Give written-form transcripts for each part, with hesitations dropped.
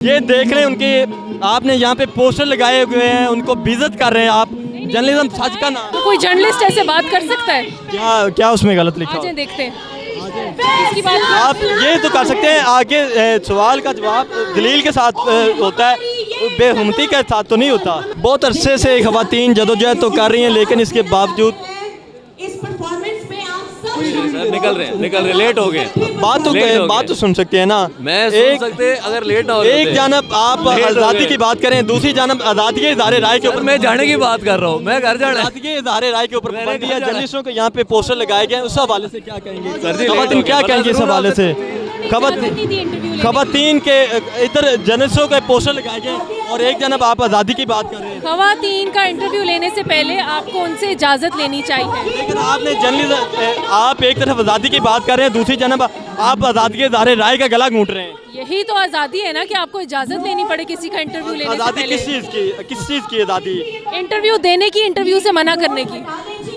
ये देख रहे हैं उनके, आपने यहाँ पे पोस्टर लगाए हुए हैं, उनको बेइज्जत कर रहे हैं आप। जर्नलिज्म सच का नाम। तो कोई जर्नलिस्ट ऐसे बात कर सकता है? क्या क्या उसमें गलत लिखा आजे हो? देखते हैं इसकी बात। आप ये तो कर सकते हैं, आगे सवाल का जवाब दलील के साथ होता है, बेहुमती के साथ तो नहीं होता। बहुत अरसे से खवातीन जदोजहद तो कर रही हैं, लेकिन इसके बावजूद निकल रहे लेट हो गए। बात तो सुन सकते हैं ना। मैं सुन सकते अगर लेट ना हो एक जानब आप आज़ादी की बात करें, दूसरी जानब आज़ादी के इज़हार राय के ऊपर मैं जाने की बात कर रहा हूँ। मैं घर जाना आज़ादी के इज़हार राय के ऊपर पाबंदी है। जर्नलिस्टों के यहाँ पे पोस्टर लगाए गए हैं, उस हवाले से क्या कहेंगे? खवातीन क्या कहेंगे इस हवाले से? खवातीन के इधर जर्नलिस्टों के पोस्टर लगाए गए और एक जानब आप आज़ादी की बात कर रहे हैं। खवातीन का इंटरव्यू लेने से पहले आपको उनसे इजाज़त लेनी चाहिए। लेकिन आपने जर्नलिज्म, आप एक तरफ आज़ादी की बात कर रहे हैं, दूसरी जानब आप आज़ादी के इज़हार राय का गला घूंट रहे हैं। यही तो आज़ादी है ना कि आपको इजाज़त लेनी पड़े किसी का इंटरव्यू लेने से आज़ादी पहले। किस चीज़ की आज़ादी? इंटरव्यू देने की, इंटरव्यू से मना करने की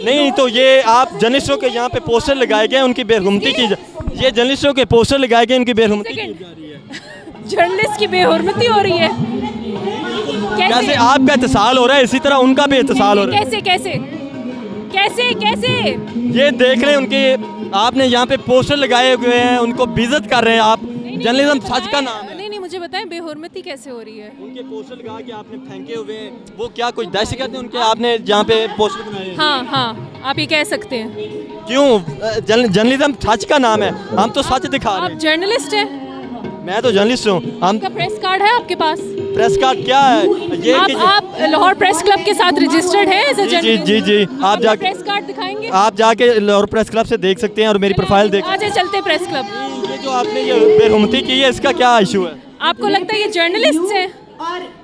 नहीं। तो ये आप जर्नलिस्टों के यहाँ पे पोस्टर लगाए गए, उनकी बेहुरमती की, ये जर्नलिस्टों के पोस्टर लगाए गए, उनकी बेहुरमती की जा रही है। जर्नलिस्ट की बेहुरमती हो रही है। कैसे आपका इत्तेसाल हो रहा है, इसी तरह उनका भी इत्तेसाल हो रहा है। कैसे कैसे कैसे कैसे? ये देख रहे हैं उनके, आपने यहाँ पे पोस्टर लगाए हुए हैं, उनको बेइज्जत कर रहे हैं आप। जर्नलिज्म सच का नाम है। नहीं, मुझे बताएं बेहुरमती कैसे हो रही है? उनके पोस्टर लगा के आपने फेंके हुए हैं, वो क्या कुछ दहशत है उनके, आपने जहाँ पे पोस्टर बनाए हैं? हाँ, आप ये कह सकते हैं। क्यों? जर्नलिज्म सच का नाम है, हम तो सच दिखा रहे आप हैं। जर्नलिस्ट हैं? मैं तो जर्नलिस्ट हूँ। हम आपका प्रेस कार्ड है आपके पास? प्रेस कार्ड क्या है ये? आप लाहौर प्रेस क्लब के साथ रजिस्टर्ड हैं एज अ जर्नलिस्ट? जी आप जाके प्रेस कार्ड दिखाएंगे? आप जाके लाहौर प्रेस क्लब से देख सकते हैं और मेरी प्रोफाइल देख। आज चलते प्रेस क्लब। ये जो आपने ये बेहुरमती की है, इसका क्या इशू है? आपको लगता है ये जर्नलिस्ट हैं?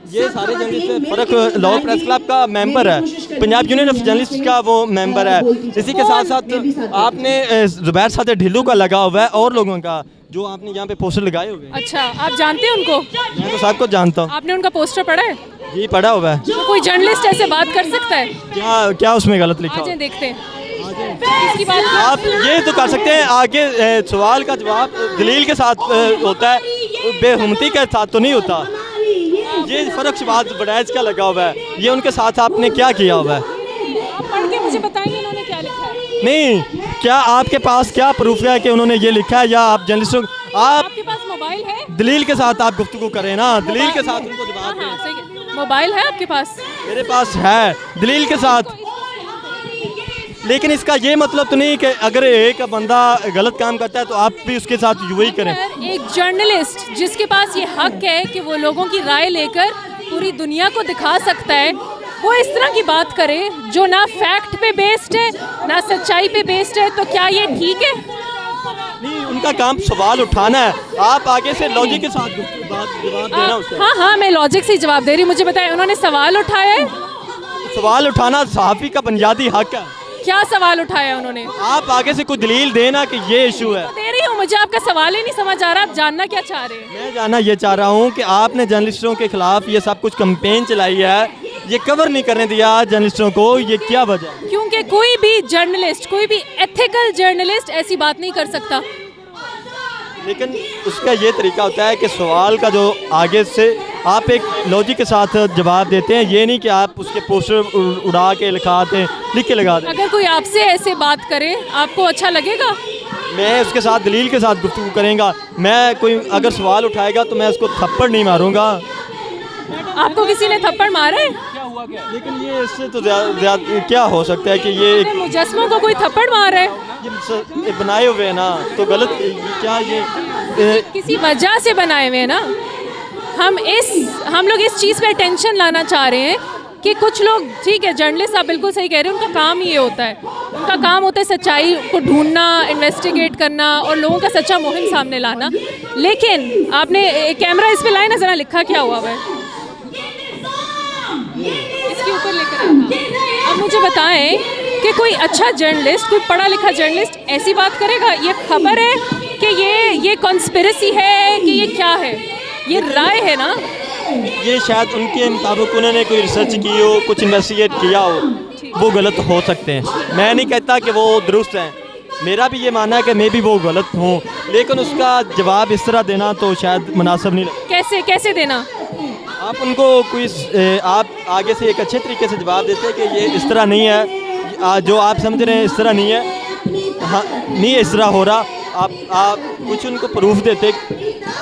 ये सारे जर्नलिस्ट हैं। फर्क लाहौर प्रेस क्लब का मेंबर है, पंजाब यूनियन ऑफ जर्नलिस्ट का वो मेंबर है। इसी के साथ साथ आपने जुबैर सादे ढिल्लू का लगा हुआ है और लोगों का, जो आपने यहाँ पे पोस्टर लगाए हुए हैं। अच्छा, आप जानते हैं उनको? मैं तो सबको जानता हूँ। आपने उनका पोस्टर पढ़ा है? जी पढ़ा हुआ है। तो कोई जर्नलिस्ट ऐसे बात कर सकता है? क्या क्या उसमें गलत लिखा आजे हो? देखते हैं इसकी बात। आप ये तो कर सकते हैं, आगे सवाल का जवाब दलील के साथ होता है, बेहुरमती के साथ तो नहीं होता। ये फ़र्क शबाज बड़ैज का लगा हुआ है, ये उनके साथ आपने क्या किया हुआ है? आप पढ़ के मुझे बताएंगे उन्होंने क्या लिखा है? नहीं, क्या आपके पास क्या प्रूफ है कि उन्होंने ये लिखा है, या आप जर्नलिस्टों आपके पास मोबाइल है? दलील के साथ आप गुफ्तगू करें ना, दलील के साथ उनको जवाब हाँ, दें। सही है। मोबाइल है आपके पास? मेरे पास है, दलील के साथ। लेकिन इसका ये मतलब तो नहीं कि अगर एक बंदा गलत काम करता है तो आप भी उसके साथ वही करें। एक जर्नलिस्ट जिसके पास ये हक है कि वो लोगों की राय लेकर पूरी दुनिया को दिखा सकता है, वो इस तरह की बात करे जो ना फैक्ट पे बेस्ड है ना सच्चाई पे बेस्ड है, तो क्या ये ठीक है? नहीं, उनका काम सवाल उठाना है, आप आगे से लॉजिक के साथ जवाब देना उसका। हाँ, मैं लॉजिक से जवाब दे रही हूँ। मुझे बताएं, उन्होंने सवाल उठाया है? सवाल उठाना सहाफ़ी का बुनियादी हक है। क्या सवाल उठाया उन्होंने? आप आगे से कोई दलील देना कि ये इशू है। दे रही हूँ, मुझे आपका सवाल ही नहीं समझ आ रहा। आप जानना क्या चाह रहे हैं? मैं जानना ये चाह रहा हूँ कि आपने जर्नलिस्टों के खिलाफ ये सब कुछ कैंपेन चलाई है, ये कवर नहीं करने दिया जर्नलिस्टों को, ये क्या वजह? क्योंकि कोई भी जर्नलिस्ट, कोई भी एथिकल जर्नलिस्ट ऐसी बात नहीं कर सकता। लेकिन उसका ये तरीका होता है कि सवाल का जो आगे से आप एक लॉजिक के साथ जवाब देते हैं, ये नहीं कि आप उसके पोस्टर उड़ा के लिखाते हैं, लिख के लगा दें। अगर कोई आपसे ऐसे बात करे, आपको अच्छा लगेगा? मैं उसके साथ दलील के साथ गुफ्तगू करेंगा। मैं कोई अगर सवाल उठाएगा तो मैं उसको थप्पड़ नहीं मारूंगा। आपको किसी ने थप्पड़ मारा है? लेकिन ये इससे तो ज़्यादा क्या हो सकता है कि ये अगर मुजस्मों को कोई थप्पड़ मार रहा है, ये बनाए हुए हैं ना, तो गलत क्या ये किसी वजह से बनाए हुए हैं ना। हम लोग इस चीज़ पे टेंशन लाना चाह रहे हैं कि कुछ लोग, ठीक है जर्नलिस्ट आप बिल्कुल सही कह रहे हैं, उनका काम ये होता है, उनका काम होता है सच्चाई को ढूंढना, इन्वेस्टिगेट करना और लोगों का सच्चा मुहिम सामने लाना। लेकिन आपने कैमरा इस पे लाए ना, ज़रा लिखा क्या हुआ है इसके ऊपर लेकर आता। अब मुझे बताएं कि कोई अच्छा जर्नलिस्ट, कोई पढ़ा लिखा जर्नलिस्ट ऐसी बात करेगा? ये खबर है कि ये कॉन्स्पिरेसी है कि ये क्या है? ये राय है ना। ये शायद उनके मुताबिक उन्होंने कोई रिसर्च की हो, कुछ इन्वेस्टिगेट किया हो, वो गलत हो सकते हैं। मैं नहीं कहता कि वो दुरुस्त हैं, मेरा भी ये मानना है कि मैं भी वो गलत हूँ, लेकिन उसका जवाब इस तरह देना तो शायद मुनासिब नहीं लगता। कैसे कैसे देना? आप उनको कोई आप आगे से एक अच्छे तरीके से जवाब देते हैं कि ये इस तरह नहीं है, जो आप समझ रहे हैं इस तरह नहीं है, हाँ नहीं इस तरह हो रहा। आप कुछ उनको प्रूफ देते,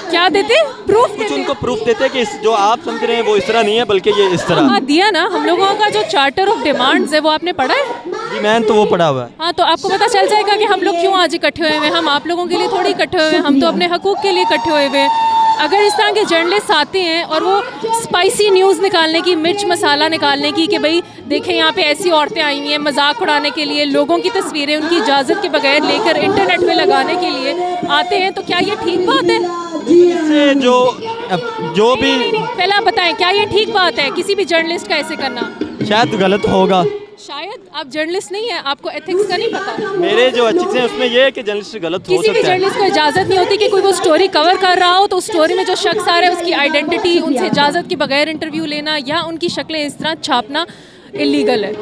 क्या देते? प्रूफ कुछ उनको प्रूफ देते कि जो आप समझ रहे हैं वो इस तरह नहीं है बल्कि ये इस तरह। हाँ दिया ना, हम लोगों का जो चार्टर ऑफ डिमांड्स है वो आपने पढ़ा है? जी मैंने तो वो पढ़ा हुआ है। हाँ तो आपको पता चल जाएगा कि हम लोग क्यों आज इकट्ठे हुए हैं। हम आप लोगों के लिए थोड़ी इकट्ठे हुए हैं, हम तो अपने हकूक़ के लिए इकट्ठे हुए हैं। अगर इस तरह के जर्नलिस्ट आते हैं और वो स्पाइसी न्यूज़ निकालने की, मिर्च मसाला निकालने की कि भाई देखें यहाँ पे ऐसी औरतें आई हुई हैं, मजाक उड़ाने के लिए, लोगों की तस्वीरें उनकी इजाज़त के बगैर लेकर इंटरनेट में लगाने के लिए आते हैं, तो क्या ये ठीक बात है? इससे जो भी पहले आप बताएं, क्या ये ठीक बात है किसी भी जर्नलिस्ट का ऐसे करना? शायद गलत होगा। शायद आप जर्नलिस्ट नहीं है, आपको एथिक्स का नहीं पता। मेरे जो एथिक्स हैं उसमें ये है कि जर्नलिस्ट गलत हो किसी भी सकता है। जर्नलिस्ट को इजाज़त नहीं होती कि कोई वो स्टोरी कवर कर रहा हो तो उस स्टोरी में जो शख्स आ रहा है उसकी आइडेंटिटी, उनसे इजाज़त के बगैर इंटरव्यू लेना या उनकी शक्लें इस तरह छापना इलीगल है।